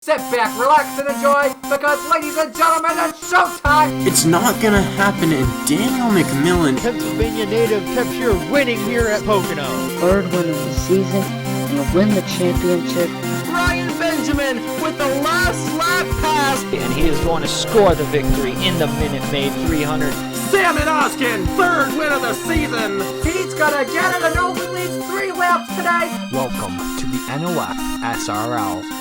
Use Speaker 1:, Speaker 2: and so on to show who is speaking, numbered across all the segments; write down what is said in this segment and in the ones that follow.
Speaker 1: sit back, relax, and enjoy, because, ladies and gentlemen, it's showtime!
Speaker 2: It's not gonna happen, and Daniel McMillan,
Speaker 3: Pennsylvania native, kept here winning here at Pocono.
Speaker 4: Third win of the season, and win the championship.
Speaker 5: Ryan Benjamin with the last lap pass.
Speaker 3: And he is going to score the victory in the Minute Maid 300.
Speaker 5: Salmon Oskin, third win of the season.
Speaker 1: He's gonna get it and only leads 3 laps today!
Speaker 3: Welcome to the NOFSRL.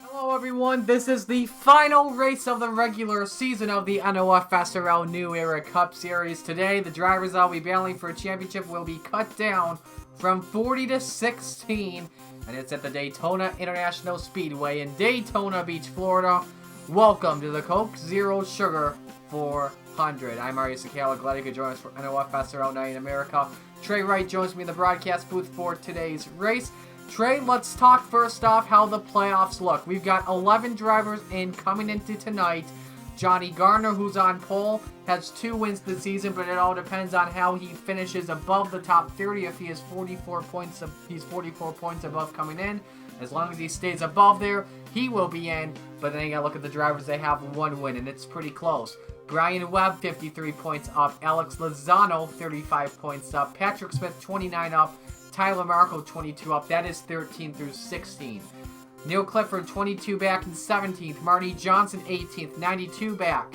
Speaker 1: Hello everyone, this is the final race of the regular season of the NOFSRL New Era Cup Series. Today, the drivers that will be battling for a championship will be cut down from 40 to 16, and it's at the Daytona International Speedway in Daytona Beach, Florida. Welcome to the Coke Zero Sugar 400. I'm Mario Sakala, glad you could join us for NOFSRL Night in America. Trey Wright joins me in the broadcast booth for today's race. Trey, let's talk first off how the playoffs look. We've got 11 drivers in coming into tonight. Johnny Garner, who's on pole, has 2 wins this season, but it all depends on how he finishes above the top 30. If he has 44 points, he's 44 points above coming in. As long as he stays above there, he will be in. But then you gotta look at the drivers. They have 1 win, and it's pretty close. Brian Webb, 53 points up. Alex Lozano, 35 points up. Patrick Smith, 29 up. Tyler Marco, 22 up. That is 13 through 16. Neil Clifford, 22 back in 17th. Marty Johnson, 18th, 92 back.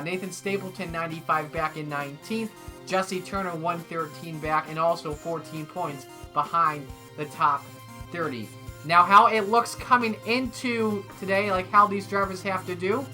Speaker 1: Nathan Stapleton, 95 back in 19th. Jesse Turner, 113 back, and also 14 points behind the top 30. Now, how it looks coming into today, like how these drivers have to do.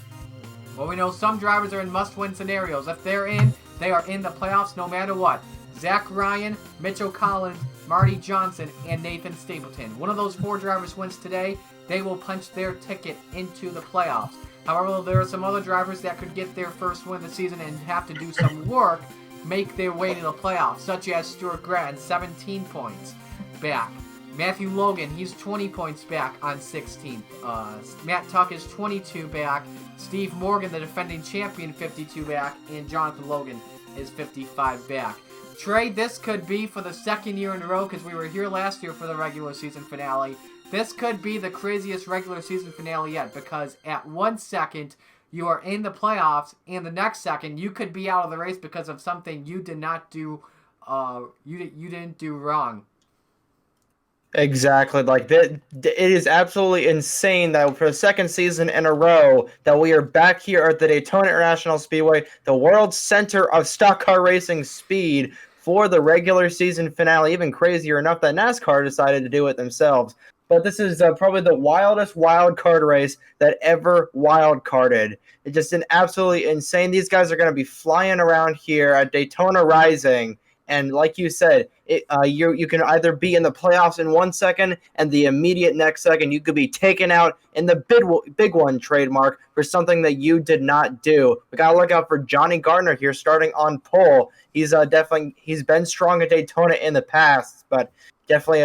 Speaker 1: Well, we know some drivers are in must-win scenarios. If they're in, they are in the playoffs no matter what. Zach Ryan, Mitchell Collins, Marty Johnson, and Nathan Stapleton. One of those 4 drivers wins today, they will punch their ticket into the playoffs. However, there are some other drivers that could get their first win of the season and have to do some work, make their way to the playoffs, such as Stuart Gratton, 17 points back. Matthew Logan, he's 20 points back on 16th. Matt Tuck is 22 back. Steve Morgan, the defending champion, 52 back. And Jonathan Logan is 55 back. Trey, this could be for the 2nd year in a row, because we were here last year for the regular season finale. This could be the craziest regular season finale yet, because at 1 second you are in the playoffs, and the next second you could be out of the race because of something you did not do. You didn't do wrong.
Speaker 6: Exactly. Like that, it is absolutely insane that for the 2nd season in a row that we are back here at the Daytona International Speedway, the world's center of stock car racing speed, for the regular season finale. Even crazier enough that NASCAR decided to do it themselves. But this is probably the wildest wild card race that ever wild carded. It's just an absolutely insane. These guys are going to be flying around here at Daytona Rising. And like you said, you can either be in the playoffs in 1 second, and the immediate next second you could be taken out in the big one trademark for something that you did not do. We gotta look out for Johnny Gardner here, starting on pole. He's he's been strong at Daytona in the past, but definitely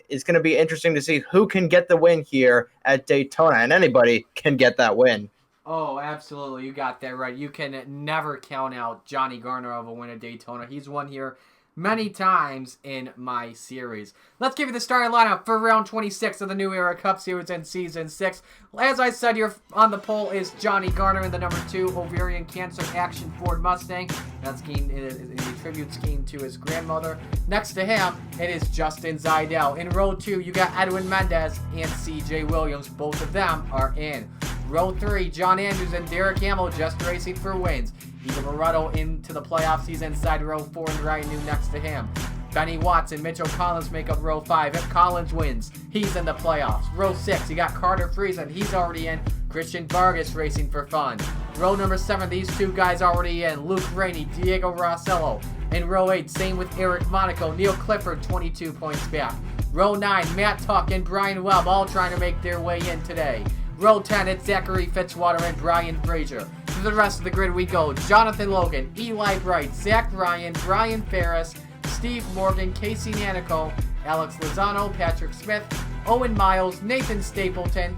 Speaker 6: it's going to be interesting to see who can get the win here at Daytona, and anybody can get that win.
Speaker 1: Oh, absolutely. You got that right. You can never count out Johnny Garner of a win at Daytona. He's won here many times in my series. Let's give you the starting lineup for round 26 of the New Era Cup Series in Season 6. As I said, here on the pole is Johnny Garner in the number 2 ovarian cancer action Ford Mustang. That scheme is a tribute scheme to his grandmother. Next to him, it is Justin Zeidel. In row 2, you got Edwin Mendez and CJ Williams. Both of them are in. Row 3, John Andrews and Derek Hamill just racing for wins. Igor Moretto into the playoffs. He's inside row 4 and Ryan New next to him. Benny Watts and Mitchell Collins make up row 5. If Collins wins, he's in the playoffs. Row 6, you got Carter Friesen. He's already in. Christian Vargas racing for fun. Row number 7, these 2 guys already in. Luke Rainey, Diego Rossello. In row 8, same with Eric Monaco. Neil Clifford, 22 points back. Row 9, Matt Tuck and Brian Webb all trying to make their way in today. Row 10, it's Zachary Fitzwater and Brian Frazier. To the rest of the grid we go. Jonathan Logan, Eli Bright, Zach Ryan, Brian Ferris, Steve Morgan, Casey Nanico, Alex Lozano, Patrick Smith, Owen Miles, Nathan Stapleton,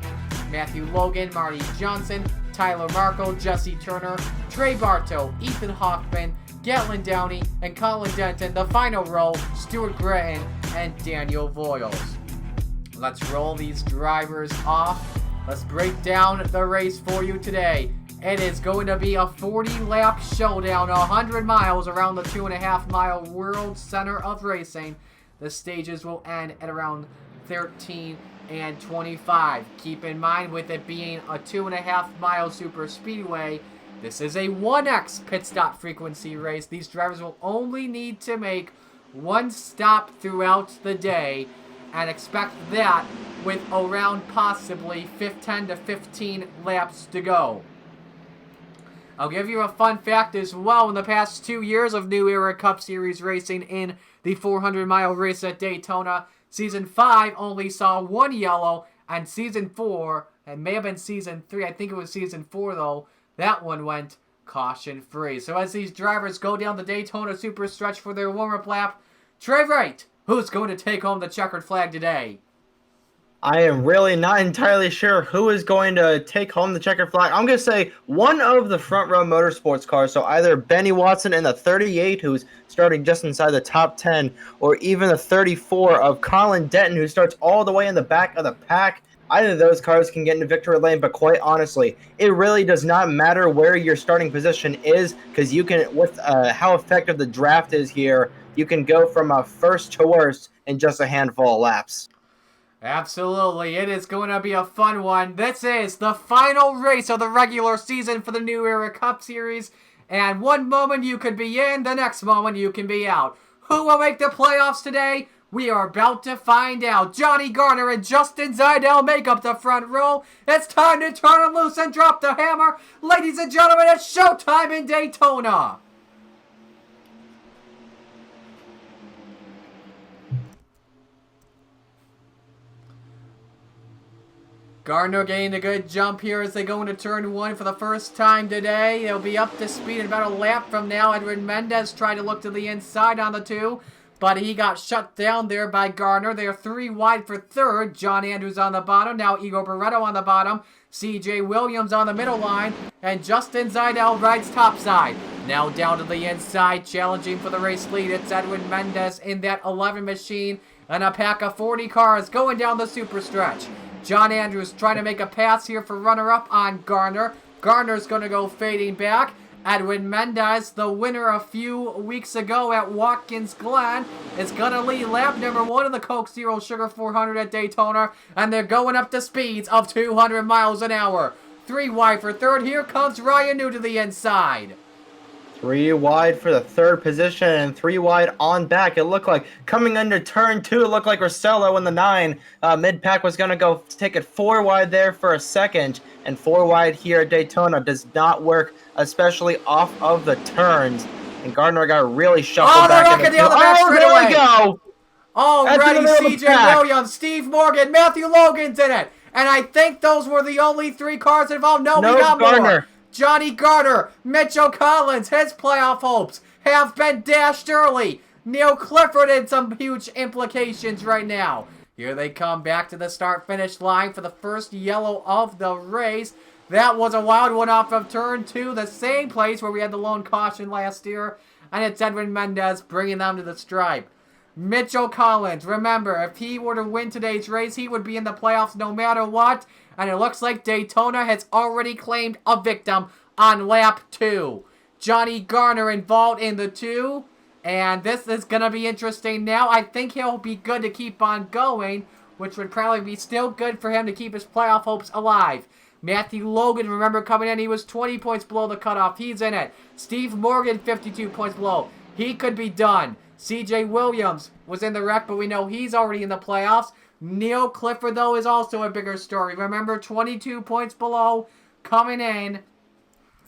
Speaker 1: Matthew Logan, Marty Johnson, Tyler Marco, Jesse Turner, Trey Bartow, Ethan Hoffman, Gatlin Downey, and Colin Denton. The final row, Stuart Gratton, and Daniel Voiles. Let's roll these drivers off. Let's break down the race for you today. It is going to be a 40-lap showdown, 100 miles around the 2.5-mile World Center of Racing. The stages will end at around 13 and 25. Keep in mind, with it being a 2.5-mile super speedway, this is a 1x pit stop frequency race. These drivers will only need to make one stop throughout the day, and expect that with around possibly 10 to 15 laps to go. I'll give you a fun fact as well. In the past 2 years of New Era Cup Series racing in the 400-mile race at Daytona, Season 5 only saw one yellow, and Season 4, it may have been Season 3, I think it was Season 4 though, that one went caution-free. So as these drivers go down the Daytona Super Stretch for their warm-up lap, Trey Wright, who's going to take home the checkered flag today?
Speaker 6: I am really not entirely sure who is going to take home the checkered flag. I'm going to say one of the front row motorsports cars, so either Benny Watson in the 38, who's starting just inside the top 10, or even the 34 of Colin Denton, who starts all the way in the back of the pack. Either of those cars can get into victory lane, but quite honestly, it really does not matter where your starting position is, because you can, with how effective the draft is here, you can go from first to worst in just a handful of laps.
Speaker 1: Absolutely, it is going to be a fun one. This is the final race of the regular season for the New Era Cup Series, and one moment you could be in, the next moment you can be out. Who will make the playoffs today? We are about to find out. Johnny Garner and Justin Zidell make up the front row. It's time to turn them loose and drop the hammer. Ladies and gentlemen, it's showtime in Daytona. Gardner gained a good jump here as they go into turn 1 for the first time today. They'll be up to speed in about a lap from now. Edwin Mendez tried to look to the inside on the 2, but he got shut down there by Gardner. They are 3 wide for third. John Andrews on the bottom. Now Igor Barreto on the bottom. CJ Williams on the middle line. And Justin Zidell rides topside. Now down to the inside, challenging for the race lead. It's Edwin Mendez in that 11 machine. And a pack of 40 cars going down the super stretch. John Andrews trying to make a pass here for runner-up on Gardner. Gardner's going to go fading back. Edwin Mendez, the winner a few weeks ago at Watkins Glen, is going to lead lap number 1 of the Coke Zero Sugar 400 at Daytona, and they're going up to speeds of 200 miles an hour. 3 wide for third. Here comes Ryan New to the inside.
Speaker 6: 3 wide for the third position and 3 wide on back. It looked like coming into turn 2, it looked like Rossello in the 9 mid-pack was going to go take it 4 wide there for a second. And 4 wide here at Daytona does not work, especially off of the turns. And Gardner got really shuffled back.
Speaker 1: There we
Speaker 6: go.
Speaker 1: Alrighty, CJ Williams, Steve Morgan, Matthew Logan's in it. And I think those were the only 3 cars involved. No, we got
Speaker 6: Gardner.
Speaker 1: more. Johnny Garner, Mitchell Collins, his playoff hopes have been dashed early. Neil Clifford in some huge implications right now. Here they come back to the start-finish line for the first yellow of the race. That was a wild one off of turn 2, the same place where we had the lone caution last year. And it's Edwin Mendez bringing them to the stripe. Mitchell Collins, remember, if he were to win today's race, he would be in the playoffs no matter what. And it looks like Daytona has already claimed a victim on lap 2. Johnny Garner involved in the 2. And this is going to be interesting now. I think he'll be good to keep on going, which would probably be still good for him to keep his playoff hopes alive. Matthew Logan, remember coming in, he was 20 points below the cutoff. He's in it. Steve Morgan, 52 points below. He could be done. CJ Williams was in the wreck, but we know he's already in the playoffs. Neil Clifford, though, is also a bigger story. Remember, 22 points below coming in.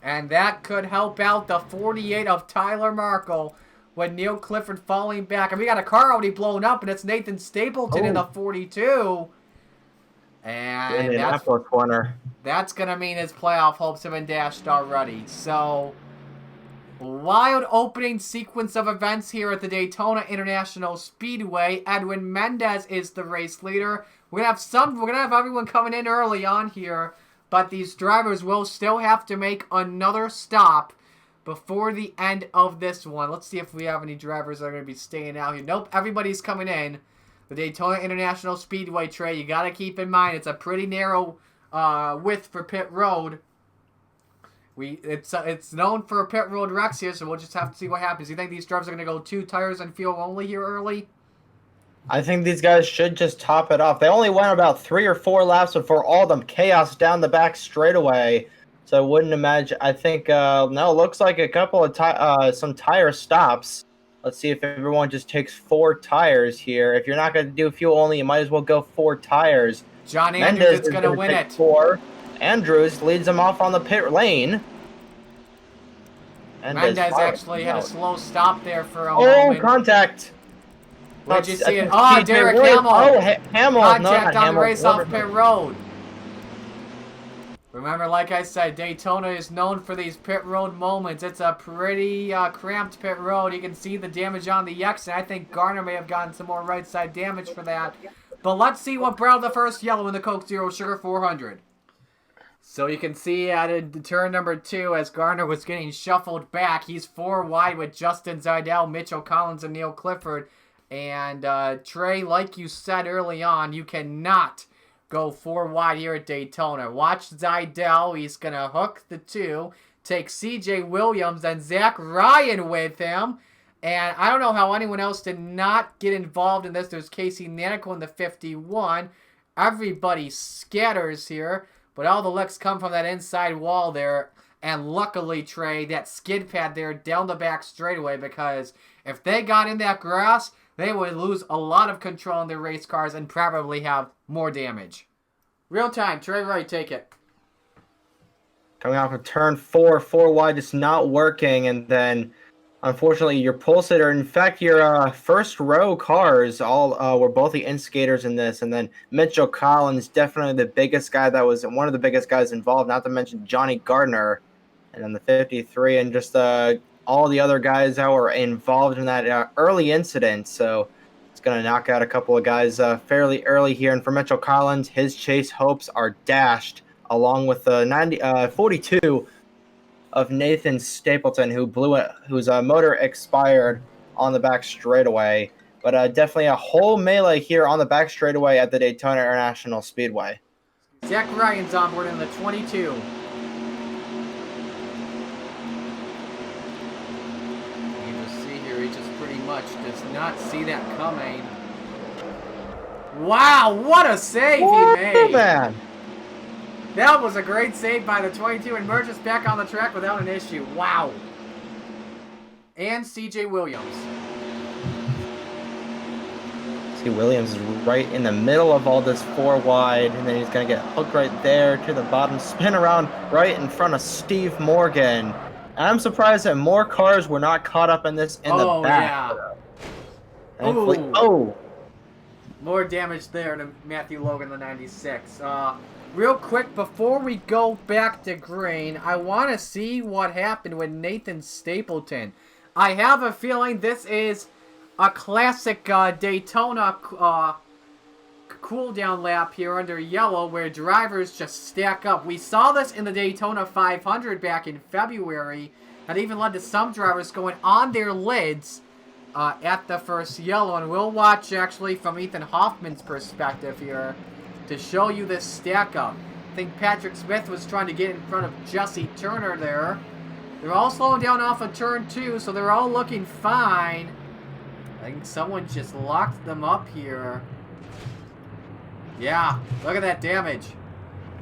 Speaker 1: And that could help out the 48 of Tyler Markle with Neil Clifford falling back. And we got a car already blown up, and it's Nathan Stapleton in the 42. And that's going to mean his playoff hopes have been dashed already. So, wild opening sequence of events here at the Daytona International Speedway. Edwin Mendez is the race leader. We're gonna have everyone coming in early on here, but these drivers will still have to make another stop before the end of this one. Let's see if we have any drivers that are going to be staying out here. Nope, everybody's coming in. the Daytona International Speedway, Trey. You got to keep in mind it's a pretty narrow width for pit road. It's known for pit road wrecks here, so we'll just have to see what happens. You think these drivers are going to go 2 tires and fuel only here early?
Speaker 6: I think these guys should just top it off. They only went about 3 or 4 laps before all the chaos down the back straightaway. So I wouldn't imagine. I think no. Looks like a couple of some tire stops. Let's see if everyone just takes 4 tires here. If you're not going to do fuel only, you might as well go 4 tires.
Speaker 1: John Andrews is going to win it.
Speaker 6: 4. Andrews leads him off on the pit lane.
Speaker 1: Mendez actually had a slow stop there for a moment.
Speaker 6: Oh, contact!
Speaker 1: Where'd you see it? Oh, Derek Hamill.
Speaker 6: Oh, Hamill.
Speaker 1: Contact on the race off pit road. Remember, like I said, Daytona is known for these pit road moments. It's a pretty cramped pit road. You can see the damage on the X, and I think Garner may have gotten some more right side damage for that. But let's see what brought the first yellow in the Coke Zero Sugar 400. So you can see at turn number 2, as Garner was getting shuffled back, he's 4 wide with Justin Zidell, Mitchell Collins, and Neil Clifford. And Trey, like you said early on, you cannot go 4 wide here at Daytona. Watch Zidell. He's going to hook the 2. Take CJ Williams and Zach Ryan with him. And I don't know how anyone else did not get involved in this. There's Casey Nanico in the 51. Everybody scatters here. But all the licks come from that inside wall there. And luckily, Trey, that skid pad there down the back straightaway. Because if they got in that grass, they would lose a lot of control in their race cars and probably have more damage. Real time, Trey Wright, take it.
Speaker 6: Coming off of turn 4, 4 wide, just not working, and then unfortunately your pole sitter, in fact your first row cars all were both the instigators in this, and then Mitchell Collins, definitely the biggest guy that was one of the biggest guys involved, not to mention Johnny Gardner, and then the 53, and just all the other guys that were involved in that early incident. So it's going to knock out a couple of guys fairly early here. And for Mitchell Collins, his chase hopes are dashed, along with the 42 of Nathan Stapleton, whose motor expired on the back straightaway. But definitely a whole melee here on the back straightaway at the Daytona International Speedway.
Speaker 1: Zach Ryan's on board in the 22. Does not see that coming. Wow, what a save he made.
Speaker 6: Man.
Speaker 1: That was a great save by the 22 and emerges back on the track without an issue. Wow. And CJ Williams.
Speaker 6: See, Williams is right in the middle of all this 4 wide, and then he's going to get hooked right there to the bottom, spin around right in front of Steve Morgan. And I'm surprised that more cars were not caught up in this in the back.
Speaker 1: Oh, more damage there to Matthew Logan, the 96. Real quick, before we go back to green, I want to see what happened with Nathan Stapleton. I have a feeling this is a classic Daytona cool-down lap here under yellow where drivers just stack up. We saw this in the Daytona 500 back in February. That even led to some drivers going on their lids at the first yellow. And we'll watch, actually, from Ethan Hoffman's perspective here to show you this stack up. I think Patrick Smith was trying to get in front of Jesse Turner there. They're all slowing down off of turn 2, so they're all looking fine. I think someone just locked them up here. Yeah, look at that damage.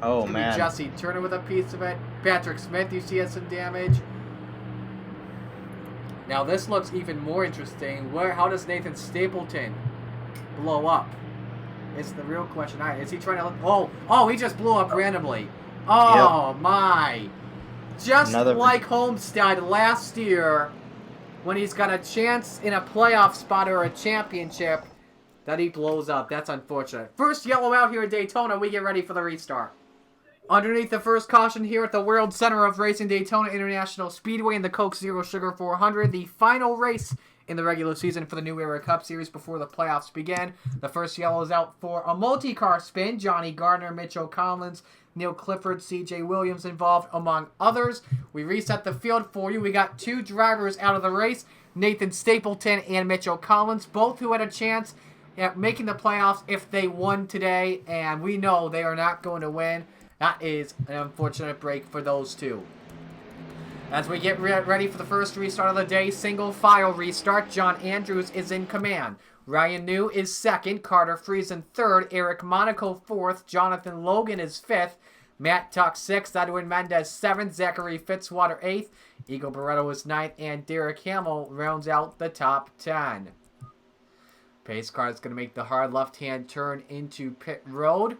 Speaker 6: Oh, man.
Speaker 1: Jesse Turner with a piece of it. Patrick Smith, you see, has some damage. Now, this looks even more interesting. How does Nathan Stapleton blow up? It's the real question. Is he trying to... Oh, he just blew up randomly. Oh, yep. My. Just like Homestead last year, when he's got a chance in a playoff spot or a championship, that he blows up. That's unfortunate. First yellow out here at Daytona. We get ready for the restart. Underneath the first caution here at the World Center of Racing, Daytona International Speedway in the Coke Zero Sugar 400. The final race in the regular season for the New Era Cup Series before the playoffs begin. The first yellow is out for a multi-car spin. Johnny Gardner, Mitchell Collins, Neil Clifford, CJ Williams involved, among others. We reset the field for you. We got 2 drivers out of the race, Nathan Stapleton and Mitchell Collins, both who had a chance making the playoffs if they won today, and we know they are not going to win. That is an unfortunate break for those two. As we get ready for the first restart of the day, single file restart, John Andrews is in command. Ryan New is second, Carter Friesen third, Eric Monaco fourth, Jonathan Logan is fifth, Matt Tuck sixth, Edwin Mendez seventh, Zachary Fitzwater eighth, Eagle Barretto is ninth, and Derek Hamill rounds out the top 10. Pace car is going to make the hard left-hand turn into pit road.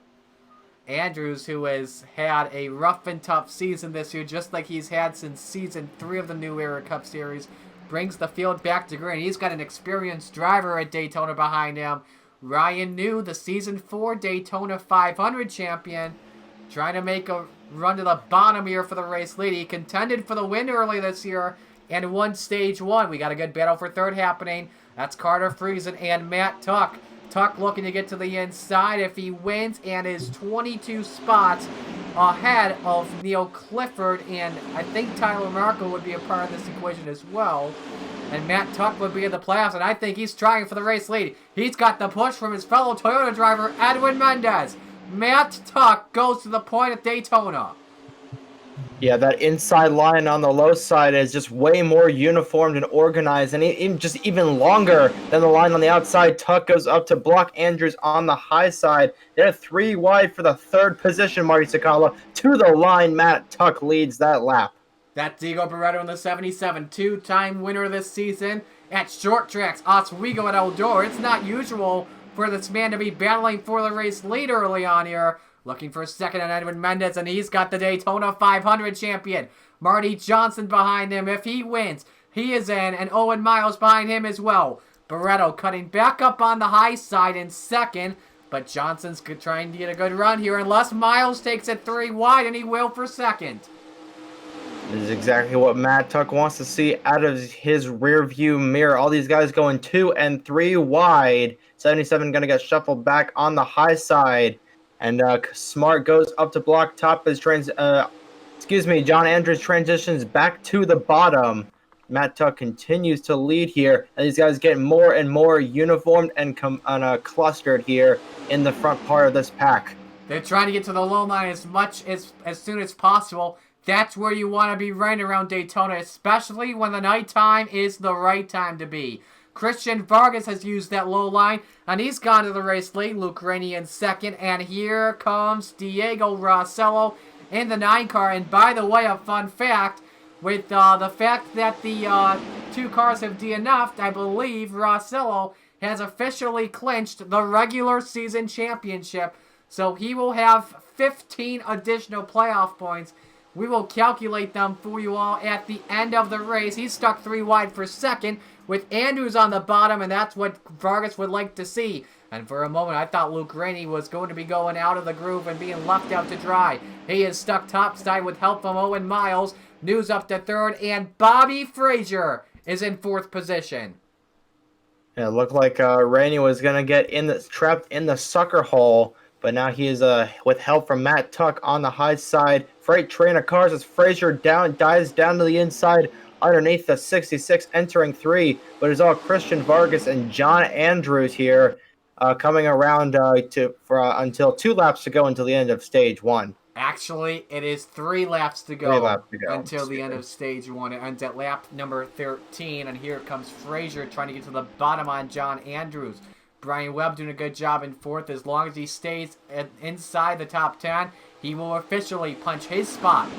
Speaker 1: Andrews, who has had a rough and tough season this year, just like he's had since Season 3 of the New Era Cup Series, brings the field back to green. He's got an experienced driver at Daytona behind him. Ryan New, the Season 4 Daytona 500 champion, trying to make a run to the bottom here for the race lead. He contended for the win early this year and won Stage 1. We got a good battle for third happening. That's Carter Friesen and Matt Tuck. Tuck looking to get to the inside if he wins and is 22 spots ahead of Neil Clifford, and I think Tyler Marco would be a part of this equation as well. And Matt Tuck would be in the playoffs, and I think he's trying for the race lead. He's got the push from his fellow Toyota driver, Edwin Mendez. Matt Tuck goes to the point at Daytona.
Speaker 6: Yeah, that inside line on the low side is just way more uniformed and organized, and even longer than the line on the outside. Tuck goes up to block Andrews on the high side. They're 3 wide for the third position, Marty Sakala. To the line, Matt Tuck leads that lap.
Speaker 1: That's Diego Barretto in the 77, two-time winner this season at short tracks, Oswego at Eldora. It's not usual for this man to be battling for the race lead early on here. Looking for a second on Edwin Mendez, and he's got the Daytona 500 champion, Marty Johnson, behind him. If he wins, he is in, and Owen Miles behind him as well. Barretto cutting back up on the high side in second, but Johnson's trying to get a good run here, unless Miles takes it 3 wide, and he will for second.
Speaker 6: This is exactly what Matt Tuck wants to see out of his rear view mirror. All these guys going 2 and 3 wide. 77 going to get shuffled back on the high side. And Smart goes up to block top as John Andrews transitions back to the bottom. Matt Tuck continues to lead here, and these guys get more and more uniformed and clustered here in the front part of this pack.
Speaker 1: They're trying to get to the low line as soon as possible. That's where you want to be running around Daytona, especially when the nighttime is the right time to be. Christian Vargas has used that low line, and he's gone to the race lead. Luke Rainey in second, and here comes Diego Rossello in the 9 car. And by the way, a fun fact, with the fact that the 2 cars have DNF'd, I believe Rossello has officially clinched the regular season championship, so he will have 15 additional playoff points. We will calculate them for you all at the end of the race. He's stuck 3 wide for second with Andrews on the bottom, and that's what Vargas would like to see. And for a moment, I thought Luke Rainey was going to be going out of the groove and being left out to dry. He is stuck topside with help from Owen Miles. News up to third, and Bobby Frazier is in 4th position.
Speaker 6: Yeah, it looked like Rainey was going to get trapped in the sucker hole, but now he is with help from Matt Tuck on the high side. Freight train of cars as Frazier dives down to the inside underneath the 66, entering 3. But it's all Christian Vargas and John Andrews here coming around until 2 laps to go until the end of stage 1.
Speaker 1: Actually, it is 3 laps to go, until the end of stage 1. It ends at lap number 13, and here comes Frazier trying to get to the bottom on John Andrews. Brian Webb doing a good job in 4th. As long as he stays inside the top 10, he will officially punch his spot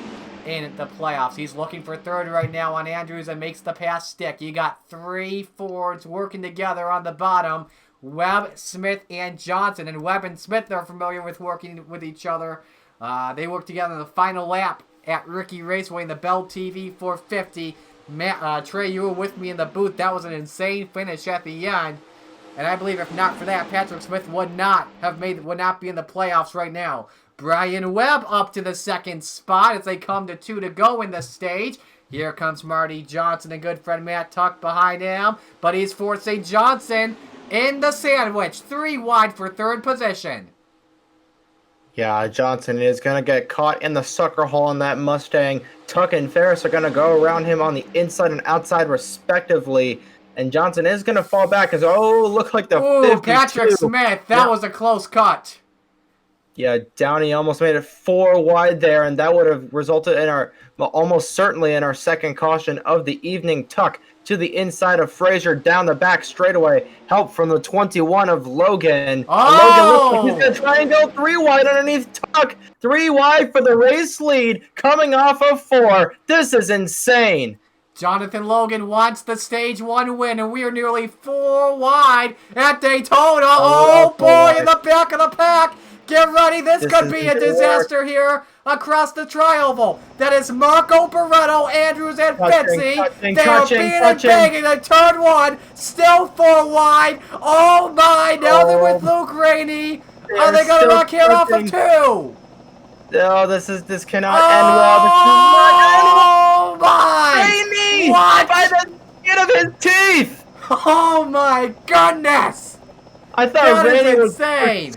Speaker 1: in the playoffs. He's looking for 3rd right now on Andrews and makes the pass stick. You got 3 Fords working together on the bottom. Webb, Smith, and Johnson. And Webb and Smith are familiar with working with each other. They work together in the final lap at Ricky Raceway in the Bell TV 450. Trey, you were with me in the booth. That was an insane finish at the end. And I believe if not for that, Patrick Smith would not be in the playoffs right now. Brian Webb up to the 2nd spot as they come to 2 to go in the stage. Here comes Marty Johnson and good friend Matt Tuck behind him. But he's forcing Johnson in the sandwich. 3 wide for 3rd position.
Speaker 6: Yeah, Johnson is going to get caught in the sucker hole in that Mustang. Tuck and Ferris are going to go around him on the inside and outside respectively. And Johnson is going to fall back as, look like the
Speaker 1: Ooh,
Speaker 6: 52.
Speaker 1: Patrick Smith. That was a close cut.
Speaker 6: Yeah, Downey almost made it 4 wide there, and that would have resulted in almost certainly in our second caution of the evening. Tuck to the inside of Frazier, down the back straightaway. Help from the 21 of Logan.
Speaker 1: Oh!
Speaker 6: And Logan looks like he's going to try and go 3 wide underneath Tuck. 3 wide for the race lead, coming off of 4. This is insane.
Speaker 1: Jonathan Logan wants the stage 1 win, and we are nearly 4 wide at Daytona. Oh boy, in the back of the pack. Get ready, this could be a disaster here across the tri-oval. That is Marco Barretto, Andrews, and Fitzy. They are being and banging in turn 1, still 4 wide. Oh my, now they're with Luke Rainey. Are they going to knock here off of 2?
Speaker 6: No, this cannot end well.
Speaker 1: Oh my!
Speaker 6: Rainey!
Speaker 1: What?
Speaker 6: By the skin of his teeth!
Speaker 1: Oh my goodness!
Speaker 6: I thought
Speaker 1: That
Speaker 6: Rainey
Speaker 1: is
Speaker 6: was
Speaker 1: insane.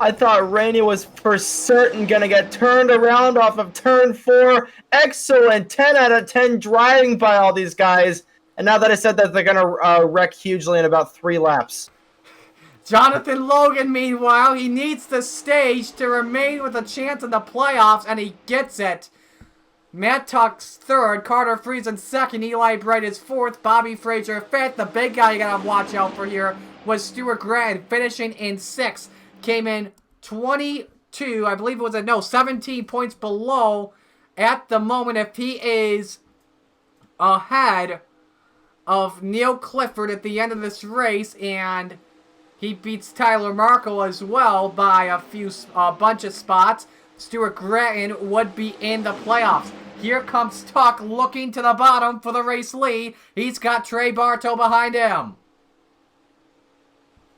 Speaker 6: I thought Rainey was for certain going to get turned around off of turn 4. Excellent 10 out of 10 driving by all these guys. And now that I said that, they're going to wreck hugely in about 3 laps.
Speaker 1: Jonathan Logan, meanwhile, he needs the stage to remain with a chance in the playoffs, and he gets it. Matt Tuck's 3rd, Carter Friesen 2nd, Eli Bright is 4th, Bobby Frazier 5th. The big guy you gotta watch out for here was Stuart Gratton, finishing in 6th. Came in 22, I believe it was 17 points below at the moment. If he is ahead of Neil Clifford at the end of this race, and he beats Tyler Markle as well by a bunch of spots, Stuart Gratton would be in the playoffs. Here comes Tuck looking to the bottom for the race lead. He's got Trey Bartow behind him.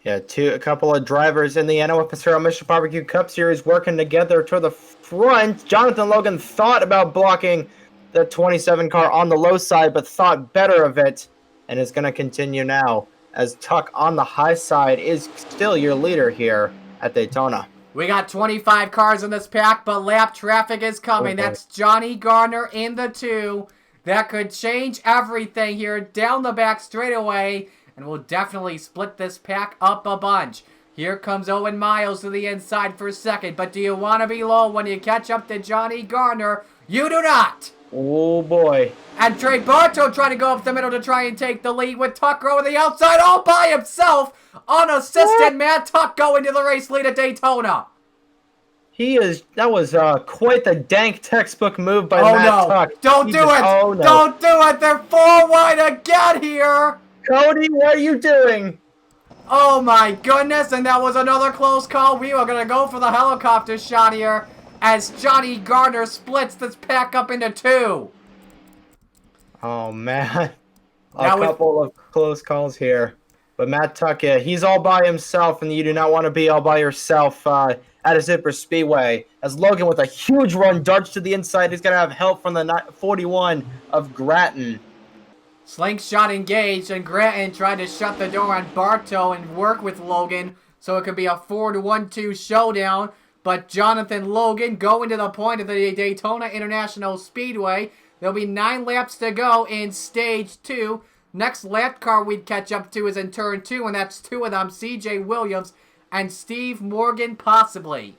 Speaker 6: Yeah, a couple of drivers in the NOFSRL Mission Barbecue Cup Series working together to the front. Jonathan Logan thought about blocking the 27 car on the low side, but thought better of it, and is going to continue now, as Tuck on the high side is still your leader here at Daytona.
Speaker 1: We got 25 cars in this pack, but lap traffic is coming.
Speaker 6: Okay.
Speaker 1: That's Johnny Garner in the 2. That could change everything here down the back straightaway, and we'll definitely split this pack up a bunch. Here comes Owen Miles to the inside for 2nd, but do you want to be low when you catch up to Johnny Garner? You do not!
Speaker 6: Oh boy.
Speaker 1: And Trey Bartow trying to go up the middle to try and take the lead with Tuck over the outside all by himself. Unassisted, Matt Tuck going to the race lead at Daytona.
Speaker 6: That was quite the dank textbook move by Matt Tuck.
Speaker 1: Don't do it!
Speaker 6: Oh no.
Speaker 1: Don't do it! They're 4 wide again here!
Speaker 6: Cody, what are you doing?
Speaker 1: Oh my goodness, and that was another close call. We are going to go for the helicopter shot here as Johnny Garner splits this pack up into 2.
Speaker 6: Oh man. A couple of close calls here. But Matt Tuck, he's all by himself, and you do not want to be all by yourself at a Zipper Speedway. As Logan with a huge run darts to the inside, he's going to have help from the 41 of Gratton.
Speaker 1: Slingshot engaged, and Gratton tried to shut the door on Bartow and work with Logan so it could be a 4-1-2 showdown. But Jonathan Logan going to the point of the Daytona International Speedway. There'll be 9 laps to go in Stage 2. Next lap car we'd catch up to is in Turn 2, and that's 2 of them, CJ Williams and Steve Morgan possibly.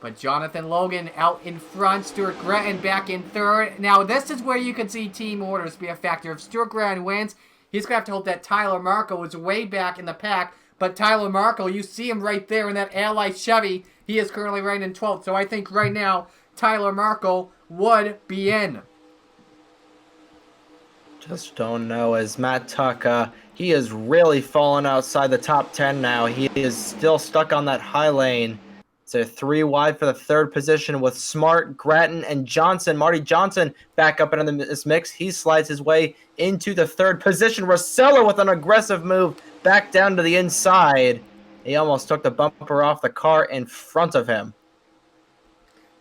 Speaker 1: But Jonathan Logan out in front, Stuart Gratton back in 3rd. Now, this is where you can see team orders be a factor. If Stuart Gratton wins, he's going to have to hope that Tyler Markle is way back in the pack. But Tyler Markle, you see him right there in that Ally Chevy. He is currently right in 12th. So I think right now, Tyler Markle would be in.
Speaker 6: Just don't know, as Matt Tuck, he is really fallen outside the top 10 now. He is still stuck on that high lane. So 3 wide for the 3rd position with Smart, Gratton, and Johnson. Marty Johnson back up into this mix. He slides his way into the 3rd position. Rosella with an aggressive move back down to the inside. He almost took the bumper off the car in front of him.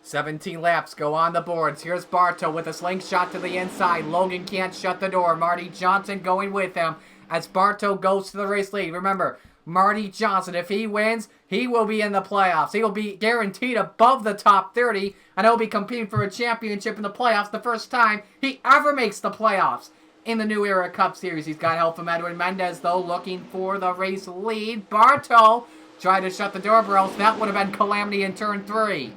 Speaker 1: 17 laps go on the boards. Here's Bartow with a slingshot to the inside. Logan can't shut the door. Marty Johnson going with him as Bartow goes to the race lead. Remember, Marty Johnson, if he wins, he will be in the playoffs. He will be guaranteed above the top 30, and he'll be competing for a championship in the playoffs the first time he ever makes the playoffs. in the New Era Cup Series. He's got help from Edwin Mendez, though, looking for the race lead. Barto tried to shut the door, or else that would have been calamity in turn 3.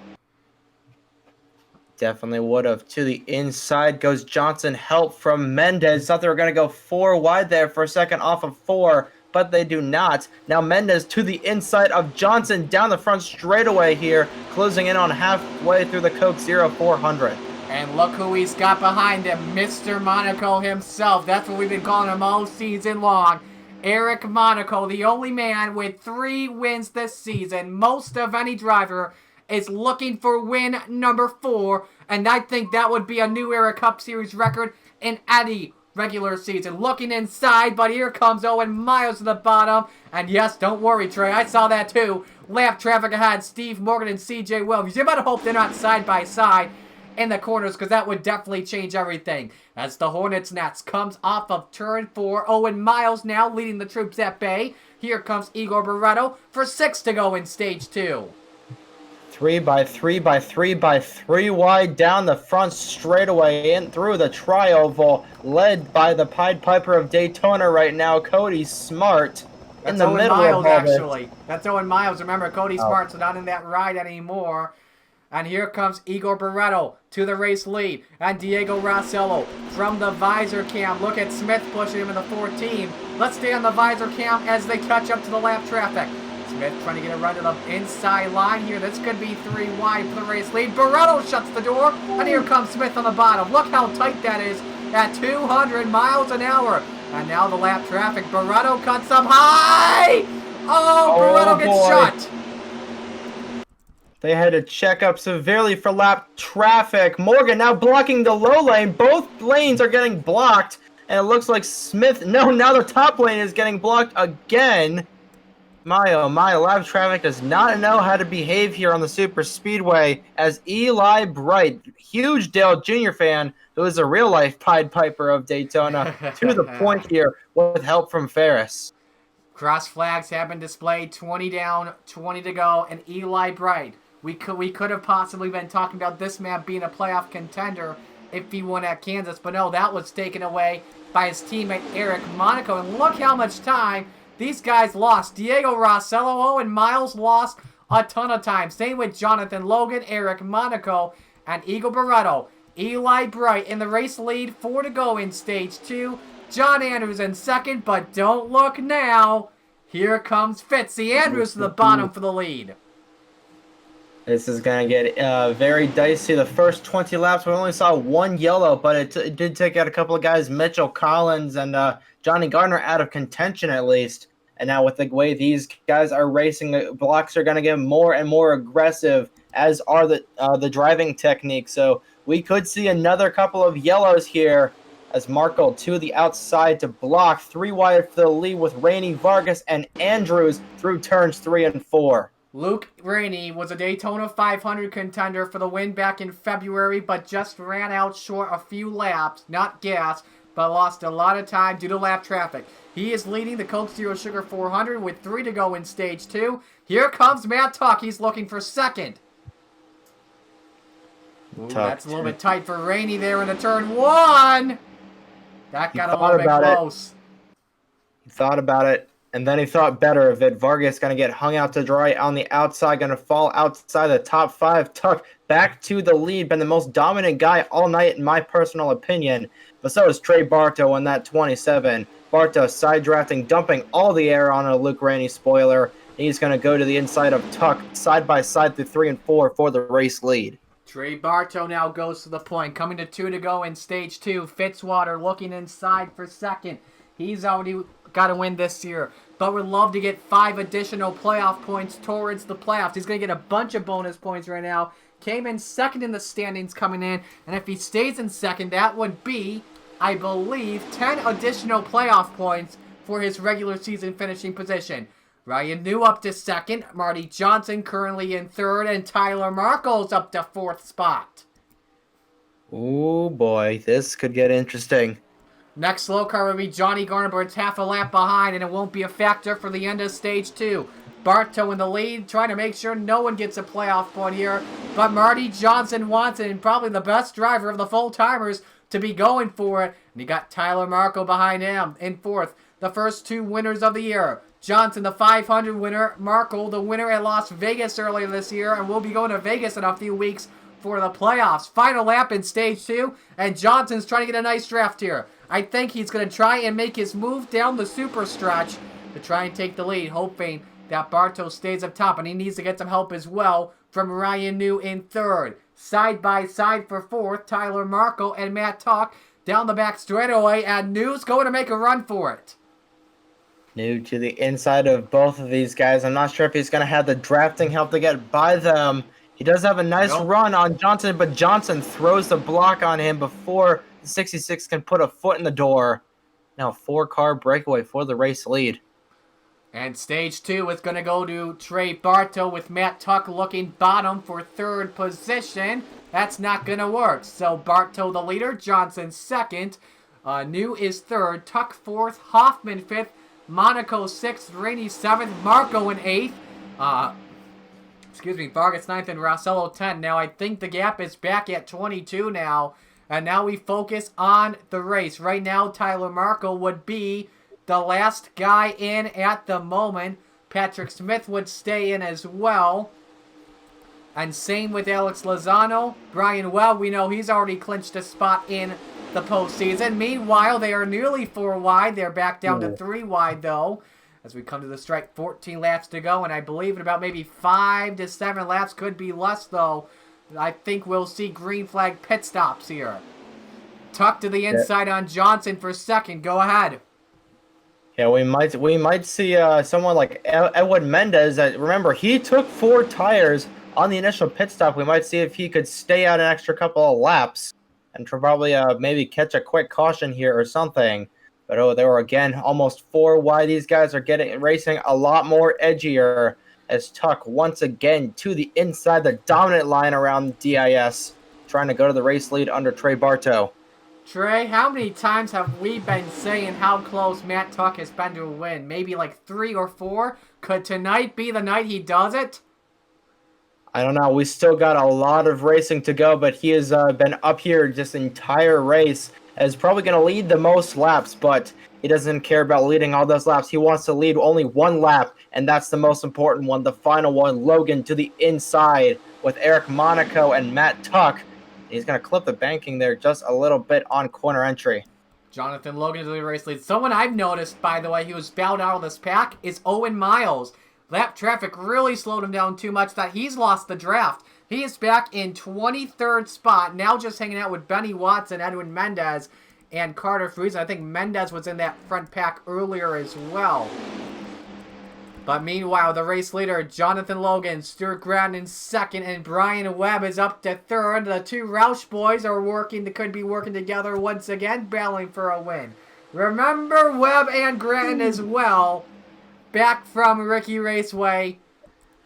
Speaker 6: Definitely would have. To the inside goes Johnson. Help from Mendez. Thought they were going to go 4 wide there for a second off of 4, but they do not. Now Mendez to the inside of Johnson down the front straightaway here, closing in on halfway through the Coke Zero 400.
Speaker 1: And look who he's got behind him, Mr. Monaco himself. That's what we've been calling him all season long. Eric Monaco, the only man with 3 wins this season. Most of any driver is looking for win number 4, and I think that would be a New Era Cup Series record in any regular season. Looking inside, but here comes Owen Miles to the bottom, and yes, don't worry, Trey, I saw that too. Lap traffic ahead, Steve Morgan and CJ Williams. You better hope they're not side by side in the corners, because that would definitely change everything. As the Hornets Nets comes off of turn 4, Owen Miles now leading the troops at bay. Here comes Igor Barreto for 6 to go in stage 2.
Speaker 6: 3 by 3 by 3 by 3 wide down the front straightaway in through the tri-oval, led by the Pied Piper of Daytona right now, Cody Smart.
Speaker 1: That's
Speaker 6: in the
Speaker 1: Owen
Speaker 6: middle
Speaker 1: Miles,
Speaker 6: of all this.
Speaker 1: actually. That's Owen Miles. Remember, Cody Smart's not in that ride anymore. And here comes Igor Barreto to the race lead. And Diego Rossello from the visor cam. Look at Smith pushing him in the 14. Let's stay on the visor cam as they catch up to the lap traffic. Smith trying to get a run to the inside line here. This could be 3 wide for the race lead. Barreto shuts the door. And here comes Smith on the bottom. Look how tight that is at 200 miles an hour. And now the lap traffic. Barreto cuts up high. Oh, Barreto gets
Speaker 6: boy.
Speaker 1: shut.
Speaker 6: They had to check up severely for lap traffic. Morgan now blocking the low lane. Both lanes are getting blocked. And it looks like Smith... No, now the top lane is getting blocked again. My, oh my, lap traffic does not know how to behave here on the super speedway, as Eli Bright, huge Dale Jr. fan, who is a real-life Pied Piper of Daytona, to the point here with help from Ferris.
Speaker 1: Cross flags have been displayed. 20 down, 20 to go, and Eli Bright. We could have possibly been talking about this man being a playoff contender if he won at Kansas, but no, that was taken away by his teammate Eric Monaco. And look how much time these guys lost. Diego Rossello and Miles lost a ton of time. Same with Jonathan Logan, Eric Monaco, and Igor Barreto. Eli Bright in the race lead, 4 to go in stage 2. John Andrews in second, but don't look now. Here comes Fitzy Andrews to the bottom for the lead.
Speaker 6: This is going to get very dicey. The first 20 laps, we only saw 1 yellow, but it did take out a couple of guys, Mitchell Collins and Johnny Gardner, out of contention at least. And now with the way these guys are racing, the blocks are going to get more and more aggressive, as are the driving techniques. So we could see another couple of yellows here, as Markle to the outside to block. 3 wide for the lead with Rainey, Vargas, and Andrews through turns 3 and 4.
Speaker 1: Luke Rainey was a Daytona 500 contender for the win back in February, but just ran out short a few laps, not gas, but lost a lot of time due to lap traffic. He is leading the Coke Zero Sugar 400 with 3 to go in stage 2. Here comes Matt Tuck. He's looking for second. Ooh, that's a little bit tight for Rainey there in the turn 1. That got a little bit close.
Speaker 6: He thought about it, and then he thought better of it. Vargas going to get hung out to dry on the outside, going to fall outside the top 5. Tuck back to the lead, been the most dominant guy all night in my personal opinion. But so is Trey Barto in that 27. Barto side drafting, dumping all the air on a Luke Rainey spoiler. He's going to go to the inside of Tuck, side by side through 3 and 4 for the race lead.
Speaker 1: Trey Barto now goes to the point, coming to 2 to go in stage 2. Fitzwater looking inside for second. He's already got to win this year, but would love to get 5 additional playoff points towards the playoffs. He's going to get a bunch of bonus points right now. Came in second in the standings coming in, and if he stays in second, that would be, I believe, 10 additional playoff points for his regular season finishing position. Ryan New up to second, Marty Johnson currently in third, and Tyler Markle's up to 4th spot.
Speaker 6: Oh boy, this could get interesting.
Speaker 1: Next slow car will be Johnny Garner, but it's half a lap behind, and it won't be a factor for the end of stage 2. Barto in the lead, trying to make sure no one gets a playoff point here, but Marty Johnson wants it, and probably the best driver of the full-timers to be going for it. And you got Tyler Marco behind him in fourth. The first two winners of the year. Johnson, the 500 winner. Marco, the winner at Las Vegas earlier this year. And we'll be going to Vegas in a few weeks for the playoffs. Final lap in stage 2. And Johnson's trying to get a nice draft here. I think he's going to try and make his move down the super stretch to try and take the lead, hoping that Bartow stays up top. And he needs to get some help as well from Ryan New in third. Side by side for fourth, Tyler Marco and Matt Tuck down the back straightaway. And New's going to make a run for it.
Speaker 6: New to the inside of both of these guys. I'm not sure if he's going to have the drafting help to get by them. He does have a nice run on Johnson, but Johnson throws the block on him before the 66 can put a foot in the door. Now 4-car breakaway for the race lead.
Speaker 1: And stage 2 is going to go to Trey Bartow with Matt Tuck looking bottom for third position. That's not going to work. So Bartow the leader, Johnson second. New is third, Tuck fourth, Hoffman fifth, Monaco 6th, Rainey 7th, Marco in 8th. Vargas 9th, and Rossello 10th. Now, I think the gap is back at 22 now. And now we focus on the race. Right now, Tyler Marco would be the last guy in at the moment. Patrick Smith would stay in as well. And same with Alex Lozano. Brian Webb, we know he's already clinched a spot in the postseason. Meanwhile, they are nearly 4 wide. They're back down to 3 wide, though. As we come to the strike, 14 laps to go. And I believe in about maybe 5 to 7 laps, could be less, though. I think we'll see green flag pit stops here. Tuck to the inside on Johnson for second. Go ahead.
Speaker 6: Yeah, we might see someone like Edwin Mendez. Remember, he took 4 tires on the initial pit stop. We might see if he could stay out an extra couple of laps and probably maybe catch a quick caution here or something. But they were again almost 4 wide. These guys are racing a lot more edgier as Tuck once again to the inside, the dominant line around DIS, trying to go to the race lead under Trey Bartow.
Speaker 1: Trey, how many times have we been saying how close Matt Tuck has been to a win? Maybe like 3 or 4? Could tonight be the night he does it?
Speaker 6: I don't know. We still got a lot of racing to go, but he has been up here just the entire race. Is probably going to lead the most laps, but he doesn't care about leading all those laps. He wants to lead only 1 lap, and that's the most important one, the final one. Logan to the inside with Eric Monaco and Matt Tuck. He's going to clip the banking there just a little bit on corner entry.
Speaker 1: Jonathan Logan to the race lead. Someone I've noticed, by the way, who's bowed out of this pack is Owen Miles. Lap traffic really slowed him down too much that he's lost the draft. He is back in 23rd spot, now just hanging out with Benny Watson, Edwin Mendez, and Carter Friesen. I think Mendez was in that front pack earlier as well. But meanwhile, the race leader, Jonathan Logan, Stuart Gratton in second, and Brian Webb is up to third. The 2 Roush boys are could be working together once again, battling for a win. Remember Webb and Gratton as well, back from Ricky Raceway.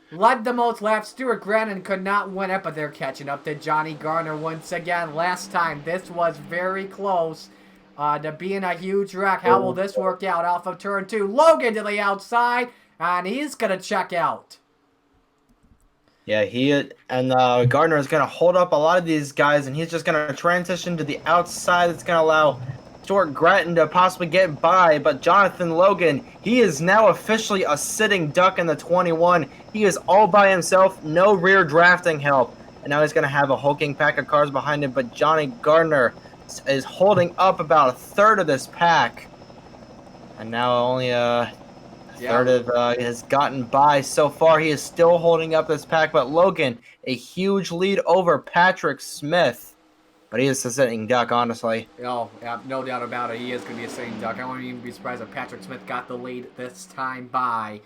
Speaker 1: Led the most laps. Stuart Gratton could not win it, but they're catching up to Johnny Garner once again. Last time, this was very close to being a huge wreck. How will this work out off of turn 2? Logan to the outside, and he's going to check out.
Speaker 6: Yeah, Gardner is going to hold up a lot of these guys, and he's just going to transition to the outside. It's going to allow Stuart Gratton to possibly get by, but Jonathan Logan, he is now officially a sitting duck in the 21. He is all by himself, no rear drafting help. And now he's going to have a hulking pack of cars behind him, but Johnny Gardner is holding up about a third of this pack. And now only a third of has gotten by so far. He is still holding up this pack, but Logan, a huge lead over Patrick Smith. But he is a sitting duck, honestly.
Speaker 1: Oh, yeah, no doubt about it. He is going to be a sitting duck. I wouldn't even be surprised if Patrick Smith got the lead this time by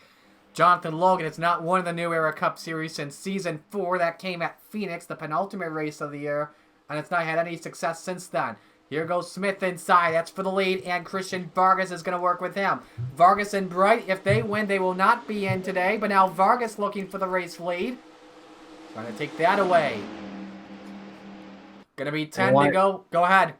Speaker 1: Jonathan Logan. It's not won the New Era Cup Series since Season 4. That came at Phoenix, the penultimate race of the year. And it's not had any success since then. Here goes Smith inside. That's for the lead. And Christian Vargas is going to work with him. Vargas and Bright, if they win, they will not be in today. But now Vargas looking for the race lead. Trying to take that away. Gonna be 10 to go. Go ahead.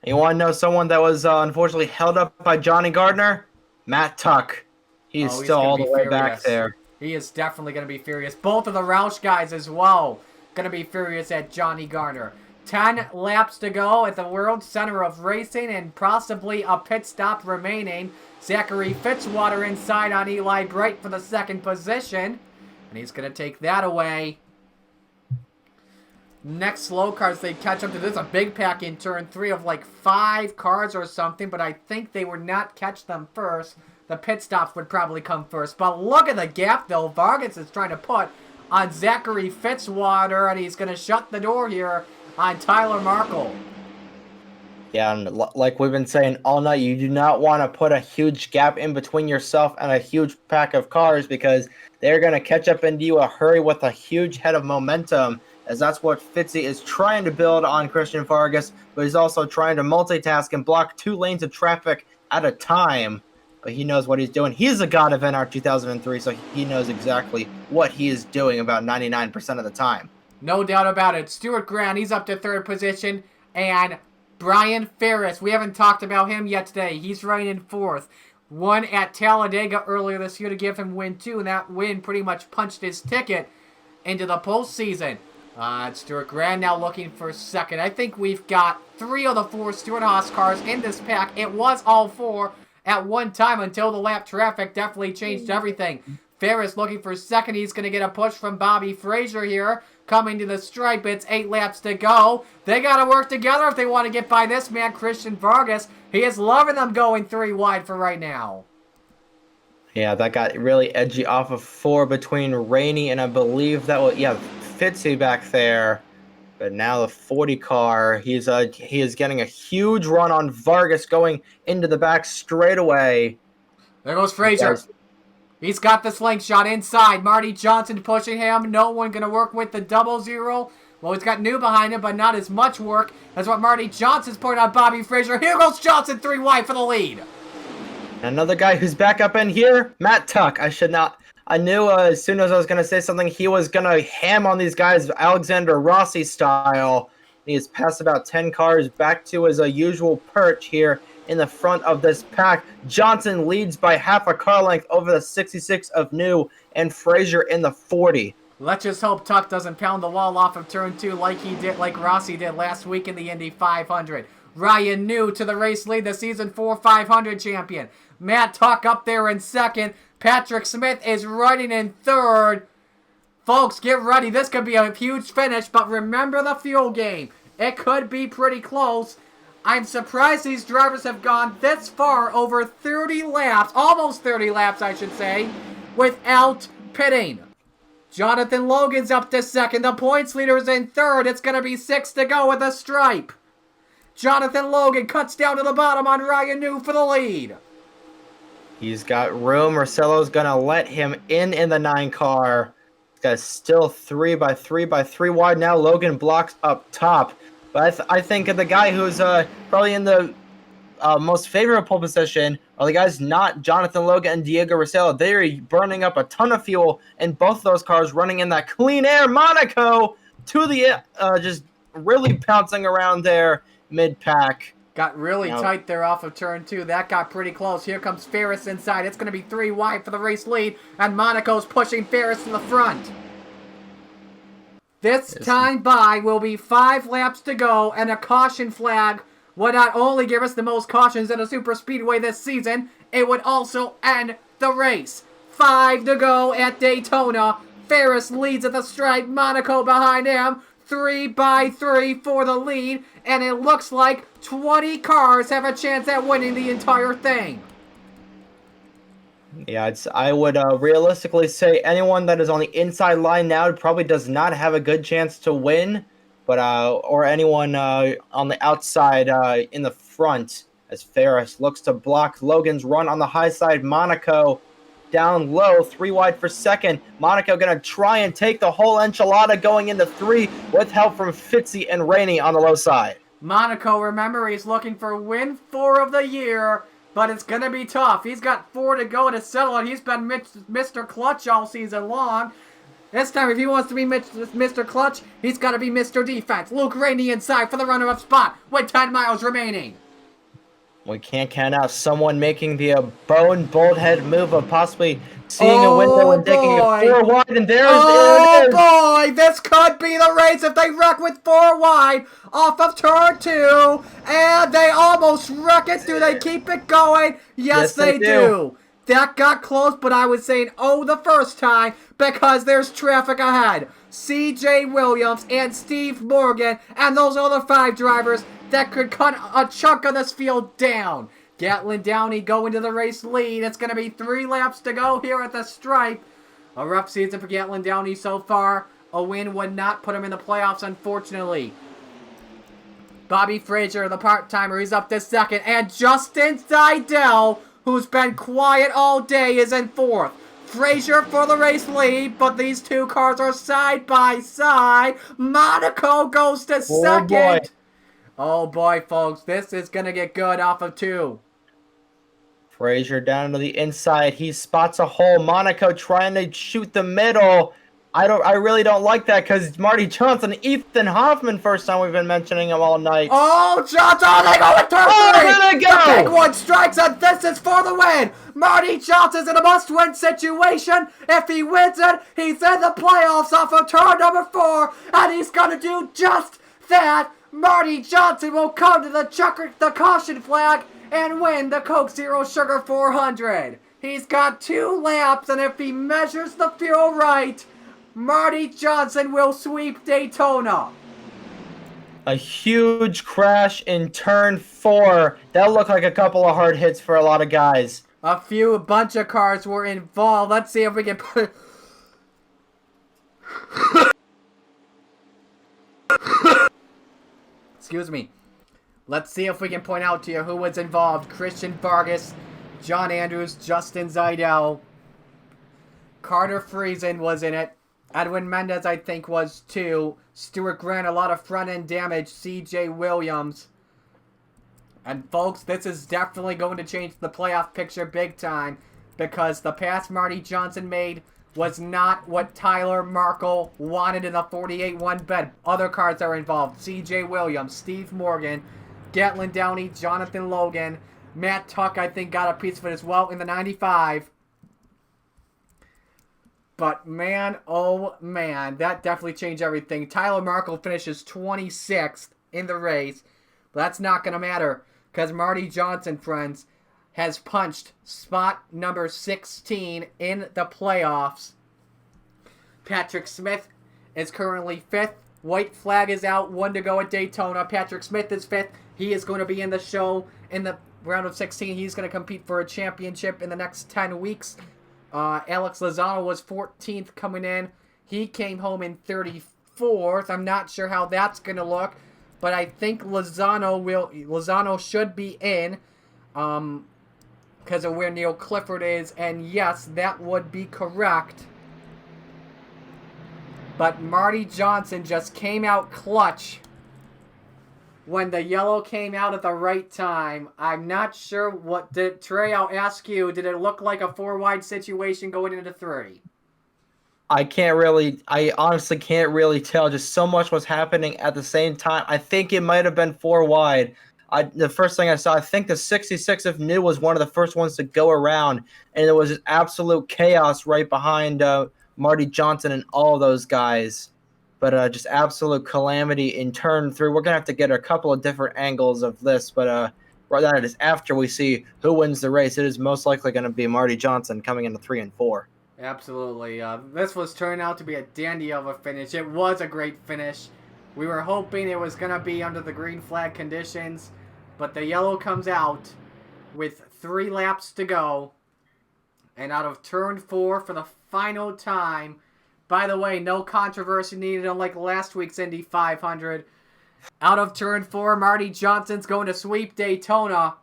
Speaker 6: You want to know someone that was unfortunately held up by Johnny Gardner? Matt Tuck. He's still all the way back there.
Speaker 1: He is definitely going to be furious. Both of the Roush guys as well going to be furious at Johnny Gardner. 10 laps to go at the World Center of Racing and possibly a pit stop remaining. Zachary Fitzwater inside on Eli Bright for the second position. And he's going to take that away. Next slow cars they catch up to. There's a big pack in turn 3 of like 5 cars or something, but I think they would not catch them first. The pit stops would probably come first. But look at the gap though. Vargas is trying to put on Zachary Fitzwater, and he's going to shut the door here on Tyler Markle.
Speaker 6: Yeah, and like we've been saying all night, you do not want to put a huge gap in between yourself and a huge pack of cars because they're going to catch up into you a hurry with a huge head of momentum, as that's what Fitzy is trying to build on Christian Vargas, but he's also trying to multitask and block 2 lanes of traffic at a time. But he knows what he's doing. He's a god of NR 2003, so he knows exactly what he is doing about 99% of the time.
Speaker 1: No doubt about it. Stuart Grant, he's up to 3rd position, and Brian Ferris, we haven't talked about him yet today. He's running in 4th. Won at Talladega earlier this year to give him win 2, and that win pretty much punched his ticket into the postseason. Stuart Grant now looking for 2nd. I think we've got 3 of the 4 Stuart Haas cars in this pack. It was all 4 at one time until the lap traffic definitely changed everything. Ferris looking for 2nd. He's going to get a push from Bobby Frazier here. Coming to the stripe. It's 8 laps to go. They got to work together if they want to get by this man, Christian Vargas. He is loving them going 3 wide for right now.
Speaker 6: Yeah, that got really edgy off of 4 between Rainey and I believe that was, Fitzy back there. But now the 40 car, he is getting a huge run on Vargas going into the back straight away.
Speaker 1: There goes Frazier. He's got the slingshot inside. Marty Johnson pushing him. No one going to work with the 00. Well, he's got New behind him, but not as much work as what Marty Johnson's putting on Bobby Frazier. Here goes Johnson 3 wide for the lead.
Speaker 6: Another guy who's back up in here, Matt Tuck. I knew as soon as I was going to say something, he was going to ham on these guys Alexander Rossi style. He has passed about 10 cars back to his usual perch here in the front of this pack. Johnson leads by half a car length over the 66 of New and Frazier in the 40.
Speaker 1: Let's just hope Tuck doesn't pound the wall off of turn 2 like Rossi did last week in the Indy 500. Ryan New to the race lead, the season 4 500 champion. Matt Tuck up there in 2nd. Patrick Smith is running in 3rd. Folks, get ready. This could be a huge finish, but remember the fuel game. It could be pretty close. I'm surprised these drivers have gone this far, over 30 laps, almost 30 laps, I should say, without pitting. Jonathan Logan's up to 2nd. The points leader's in 3rd. It's going to be 6 to go with a stripe. Jonathan Logan cuts down to the bottom on Ryan New for the lead.
Speaker 6: He's got room. Marcelo's going to let him in the 9 car. He's got still 3 by 3 by 3 wide now. Logan blocks up top. But I think the guy who's probably in the most favorable position are the guys not Jonathan Logan and Diego Rosello. They're burning up a ton of fuel in both of those cars, running in that clean air Monaco to the just really bouncing around there mid-pack.
Speaker 1: Got really tight there off of turn 2. That got pretty close. Here comes Ferris inside. It's going to be 3 wide for the race lead, and Monaco's pushing Ferris to the front. This time by will be 5 laps to go, and a caution flag would not only give us the most cautions in a super speedway this season, it would also end the race. 5 to go at Daytona. Ferris leads at the stripe. Monaco behind him. 3 by 3 for the lead, and it looks like 20 cars have a chance at winning the entire thing.
Speaker 6: Yeah, I would realistically say anyone that is on the inside line now probably does not have a good chance to win, but or anyone on the outside in the front, as Ferris looks to block Logan's run on the high side. Monaco down low, 3 wide for 2nd. Monaco going to try and take the whole enchilada going into 3 with help from Fitzy and Rainey on the low side.
Speaker 1: Monaco, remember, he's looking for win 4 of the year, but it's going to be tough. He's got 4 to go to settle it. He's been Mr. Clutch all season long. This time, if he wants to be Mr. Clutch, he's got to be Mr. Defense. Luke Rainey inside for the runner-up spot with 10 miles remaining.
Speaker 6: We can't count out someone making the bold head move of possibly seeing a window and taking
Speaker 1: boy.
Speaker 6: it 4 wide, and there
Speaker 1: Oh
Speaker 6: it is.
Speaker 1: boy, this could be the race if they wreck with 4 wide off of turn 2, and they almost wreck it. Do they keep it going? Yes, they do. That got close, but I was saying the first time because there's traffic ahead. CJ Williams and Steve Morgan and those other 5 drivers that could cut a chunk of this field down. Gatlin Downey go into the race lead. It's going to be 3 laps to go here at the stripe. A rough season for Gatlin Downey so far. A win would not put him in the playoffs, unfortunately. Bobby Frazier, the part-timer, he's up to second. And Justin Seidel, who's been quiet all day, is in 4th. Frazier for the race lead, but these 2 cars are side by side. Monaco goes to second.
Speaker 6: Boy.
Speaker 1: Oh boy, folks, this is going to get good off of 2.
Speaker 6: Frazier down to the inside. He spots a hole. Monaco trying to shoot the middle. I really don't like that because Marty Johnson, Ethan Hoffman, first time we've been mentioning him all night.
Speaker 1: Oh, Johnson, they go with turn 3.
Speaker 6: There they go.
Speaker 1: The big one strikes, and this is for the win. Marty Johnson's in a must-win situation. If he wins it, he's in the playoffs off of turn number 4, and he's going to do just that. Marty Johnson will come to the caution flag and win the Coke Zero Sugar 400. He's got 2 laps, and if he measures the fuel right, Marty Johnson will sweep Daytona.
Speaker 6: A huge crash in turn 4. That looked like a couple of hard hits for a lot of guys.
Speaker 1: A bunch of cars were involved. Let's see if we can put... Excuse me. Let's see if we can point out to you who was involved. Christian Vargas, John Andrews, Justin Seidel, Carter Friesen was in it. Edwin Mendez, I think, was too. Stuart Grant, a lot of front-end damage. CJ Williams. And folks, this is definitely going to change the playoff picture big time, because the pass Marty Johnson made was not what Tyler Markle wanted in the 48-1 bed. Other cars are involved. CJ Williams, Steve Morgan, Gatlin Downey, Jonathan Logan, Matt Tuck, I think, got a piece of it as well in the 95. But man, oh man, that definitely changed everything. Tyler Markle finishes 26th in the race. But that's not going to matter, because Marty Johnson, friends, has punched spot number 16 in the playoffs. Patrick Smith is currently 5th. White flag is out, 1 to go at Daytona. Patrick Smith is 5th. He is going to be in the show in the round of 16. He's going to compete for a championship in the next 10 weeks. Alex Lozano was 14th coming in. He came home in 34th. I'm not sure how that's going to look, but I think Lozano should be in because of where Neil Clifford is, and yes, that would be correct. But Marty Johnson just came out clutch when the yellow came out at the right time. I'm not sure what did Trey. I'll ask you. Did it look like a 4-wide situation going into 3?
Speaker 6: I honestly can't really tell. Just so much was happening at the same time. I think it might have been 4 wide. The first thing I saw, I think the 66 of New was one of the first ones to go around, and it was just absolute chaos right behind Marty Johnson and all those guys. But just absolute calamity in turn 3. We're going to have to get a couple of different angles of this, but that is after we see who wins the race. It is most likely going to be Marty Johnson coming into 3 and 4.
Speaker 1: Absolutely. This was turned out to be a dandy of a finish. It was a great finish. We were hoping it was going to be under the green flag conditions, but the yellow comes out with 3 laps to go. And out of turn 4 for the final time. By the way, no controversy needed unlike last week's Indy 500. Out of turn 4, Marty Johnson's going to sweep Daytona.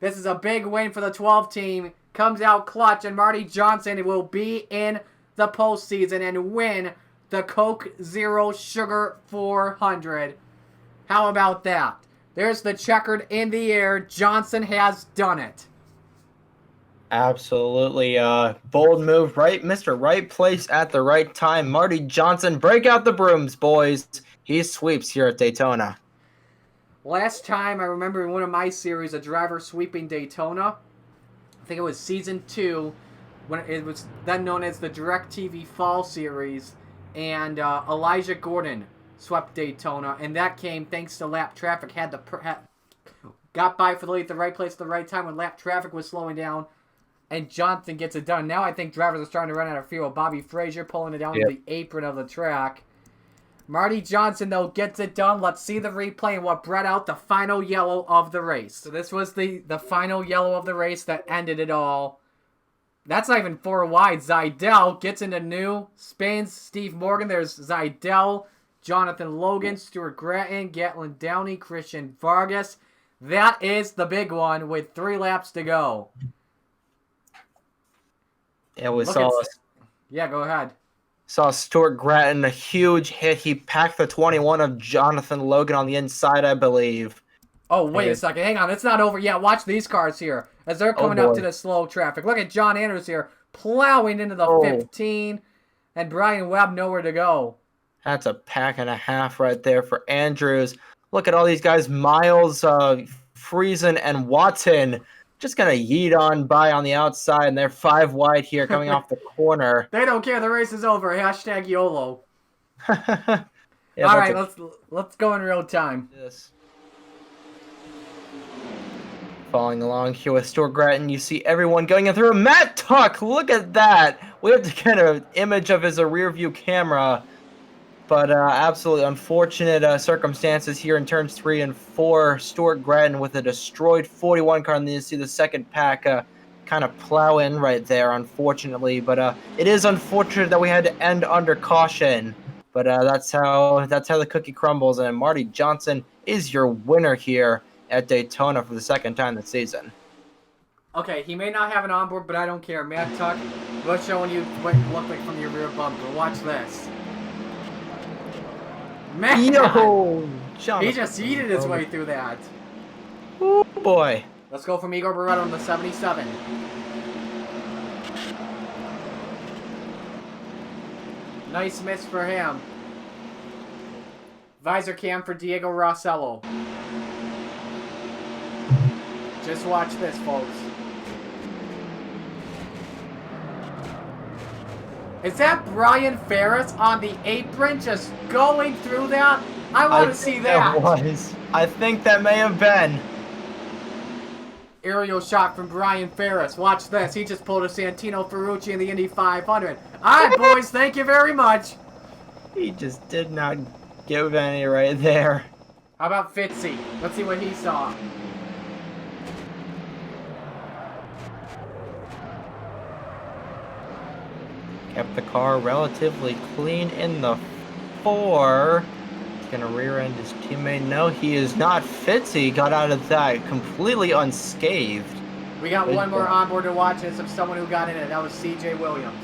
Speaker 1: This is a big win for the 12 team. Comes out clutch, and Marty Johnson will be in the postseason and win the Coke Zero Sugar 400. How about that? There's the checkered in the air. Johnson has done it.
Speaker 6: Absolutely. Bold move, right? Mr. Right place at the right time. Marty Johnson, break out the brooms, boys. He sweeps here at Daytona.
Speaker 1: Last time I remember in one of my series, a driver sweeping Daytona. I think it was season 2, when it was then known as the DirecTV Fall Series, and Elijah Gordon swept Daytona, and that came thanks to lap traffic. Got by for the lead at the right place at the right time when lap traffic was slowing down, and Johnson gets it done. Now I think drivers are starting to run out of fuel. Bobby Frazier pulling it down to the apron of the track. Marty Johnson, though, gets it done. Let's see the replay and what brought out the final yellow of the race. So this was the final yellow of the race that ended it all. That's not even 4 wide. Zidell gets into new, spins. Steve Morgan, there's Zidell, Jonathan Logan, Stuart Gratton, Gatlin Downey, Christian Vargas. That is the big one with 3 laps to go.
Speaker 6: Yeah, we saw.
Speaker 1: Yeah, go ahead.
Speaker 6: Saw Stuart Gratton, a huge hit. He packed the 21 of Jonathan Logan on the inside, I believe.
Speaker 1: Oh, wait a second. Hang on. It's not over yet. Watch these cars here as they're coming up to the slow traffic. Look at John Andrews here plowing into the 15, and Brian Webb nowhere to go.
Speaker 6: That's a pack and a half right there for Andrews. Look at all these guys. Miles, Friesen, and Watson just going to yeet on by on the outside, and they're 5 wide here coming off the corner.
Speaker 1: They don't care. The race is over. Hashtag YOLO.
Speaker 6: Yeah,
Speaker 1: all right, let's go in real time.
Speaker 6: Yes. Following along here with Stuart Gratton, you see everyone going in through. Matt Tuck, look at that. We have to get an image of his rear view camera. But absolutely unfortunate circumstances here in turns 3 and 4. Stuart Gratton with a destroyed 41 car, and then you see the second pack kind of plow in right there, unfortunately. But it is unfortunate that we had to end under caution. But that's how the cookie crumbles, and Marty Johnson is your winner here at Daytona for the second time this season.
Speaker 1: Okay, he may not have an onboard, but I don't care. Matt Tuck, we're showing you what you look like from your rear bumper. Watch this. Man,
Speaker 6: Yo,
Speaker 1: he just yeeted his way through that.
Speaker 6: Oh boy.
Speaker 1: Let's go from Igor Barretto on the 77. Nice miss for him. Visor cam for Diego Rossello. Just watch this, folks. Is that Brian Ferris on the apron just going through that? I want to see that.
Speaker 6: I think that may have been.
Speaker 1: Aerial shot from Brian Ferris. Watch this. He just pulled a Santino Ferrucci in the Indy 500. All right, boys. Thank you very much.
Speaker 6: He just did not give any right there.
Speaker 1: How about Fitzy? Let's see what he saw.
Speaker 6: Kept the car relatively clean in the 4. He's going to rear end his teammate. No, he is not. Fitzy got out of that completely unscathed.
Speaker 1: We got one more onboard to watch. It's of someone who got in it. That was CJ Williams.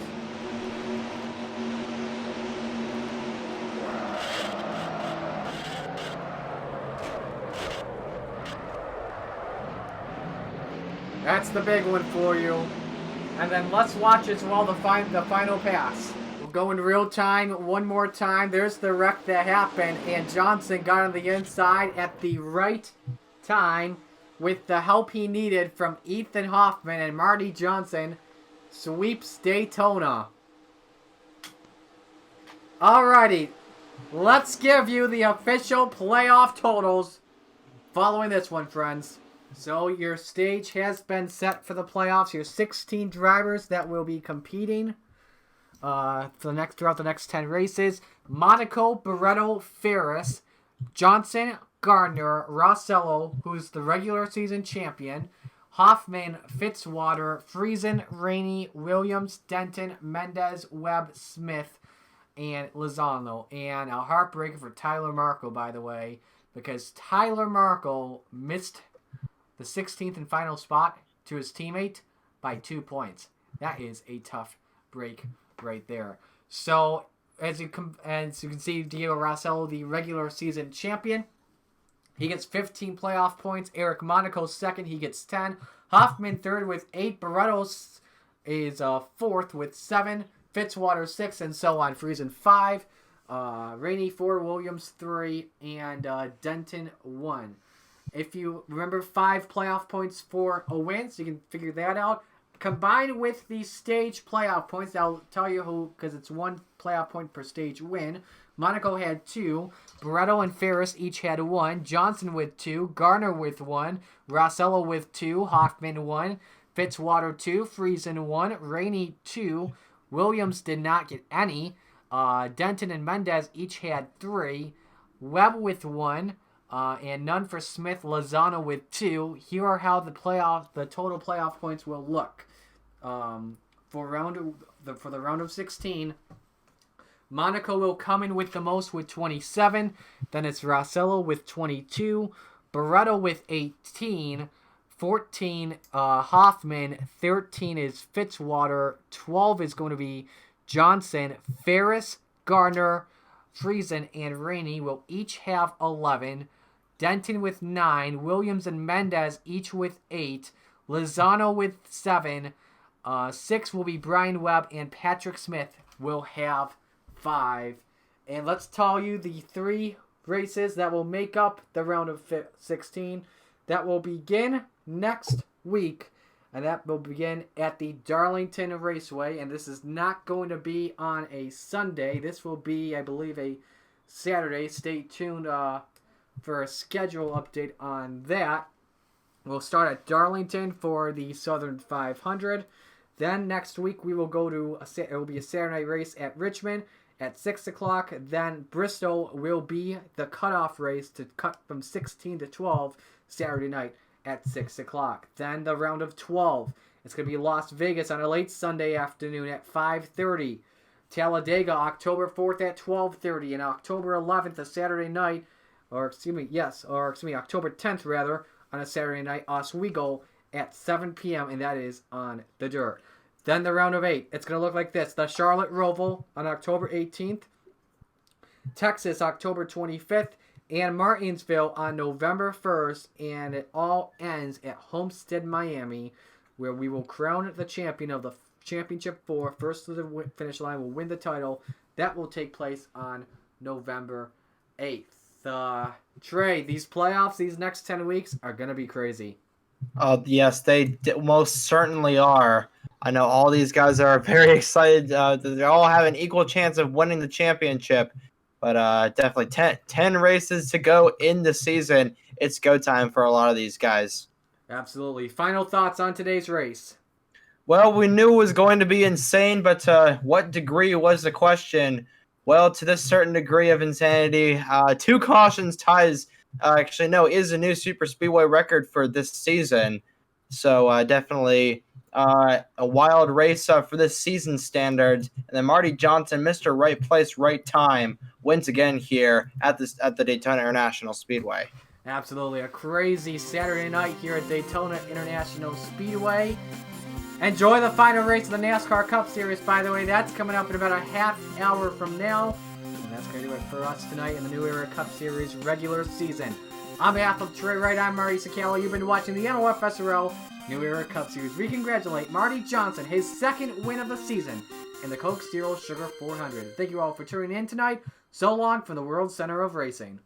Speaker 1: That's the big one for you. And then let's watch as well the final pass. We'll go in real time one more time. There's the wreck that happened, and Johnson got on the inside at the right time with the help he needed from Ethan Hoffman, and Marty Johnson sweeps Daytona. Alrighty, let's give you the official playoff totals following this one, friends. So your stage has been set for the playoffs. Your 16 drivers that will be competing throughout the next 10 races. Monaco, Barretto, Ferris, Johnson, Gardner, Rossello, who's the regular season champion, Hoffman, Fitzwater, Friesen, Rainey, Williams, Denton, Mendez, Webb, Smith, and Lozano. And a heartbreaker for Tyler Markle, by the way, because Tyler Markle missed the 16th and final spot to his teammate by 2 points. That is a tough break right there. So, as you can see, Diego Rossello, the regular season champion, he gets 15 playoff points. Eric Monaco second, he gets 10. Hoffman third with 8. Barretto is fourth with 7. Fitzwater 6, and so on. Friesen 5. Rainey 4. Williams 3. And Denton 1. If you remember 5 playoff points for a win, so you can figure that out. Combined with the stage playoff points, I'll tell you who, because it's 1 playoff point per stage win. Monaco had 2. Barretto and Ferris each had 1. Johnson with 2. Garner with 1. Rossello with 2. Hoffman 1. Fitzwater 2. Friesen 1. Rainey 2. Williams did not get any. Denton and Mendez each had 3. Webb with 1. And none for Smith. Lozano with 2. Here are how the total playoff points will look. For the round of 16, Monaco will come in with the most with 27. Then it's Rossello with 22. Barretto with 18. 14, Hoffman. 13 is Fitzwater. 12 is going to be Johnson. Ferris, Gardner, Friesen, and Rainey will each have 11. Denton with 9. Williams and Mendez each with 8. Lozano with 7. 6 will be Brian Webb, and Patrick Smith will have 5. And let's tell you the 3 races that will make up the round of 16. That will begin next week, and that will begin at the Darlington Raceway. And this is not going to be on a Sunday. This will be, I believe, a Saturday. Stay tuned for a schedule update on that. We'll start at Darlington for the Southern 500. Then next week we will go to it will be a Saturday night race at Richmond at 6 o'clock. Then Bristol will be the cutoff race to cut from 16 to 12 Saturday night at 6 o'clock. Then the round of 12. It's going to be Las Vegas on a late Sunday afternoon at 5:30. Talladega October 4th at 12:30, and October 11th, a Saturday night, October 10th rather, on a Saturday night, Oswego at 7 p.m., and that is on the dirt. Then the round of 8. It's going to look like this. The Charlotte Roval on October 18th. Texas, October 25th. And Martinsville on November 1st. And it all ends at Homestead, Miami, where we will crown the champion of the Championship 4. First to the finish line will win the title. That will take place on November 8th. Trey, these playoffs, these next 10 weeks are going to be crazy.
Speaker 6: Yes, they most certainly are. I know all these guys are very excited. They all have an equal chance of winning the championship. But definitely 10 races to go in the season. It's go time for a lot of these guys.
Speaker 1: Absolutely. Final thoughts on today's race?
Speaker 6: Well, we knew it was going to be insane, but to what degree was the question? Well, to this certain degree of insanity, 2 cautions ties. Is a new super speedway record for this season. So definitely a wild race for this season standards. And then Marty Johnson, Mr. Right Place, Right Time, wins again here at the Daytona International Speedway.
Speaker 1: Absolutely. A crazy Saturday night here at Daytona International Speedway. Enjoy the final race of the NASCAR Cup Series, by the way. That's coming up in about a half hour from now. And that's going to do it for us tonight in the New Era Cup Series regular season. On behalf of Trey Wright, I'm Marty Sakala. You've been watching the NOFSRL New Era Cup Series. We congratulate Marty Johnson, his 2nd win of the season in the Coke Zero Sugar 400. Thank you all for tuning in tonight. So long from the World Center of Racing.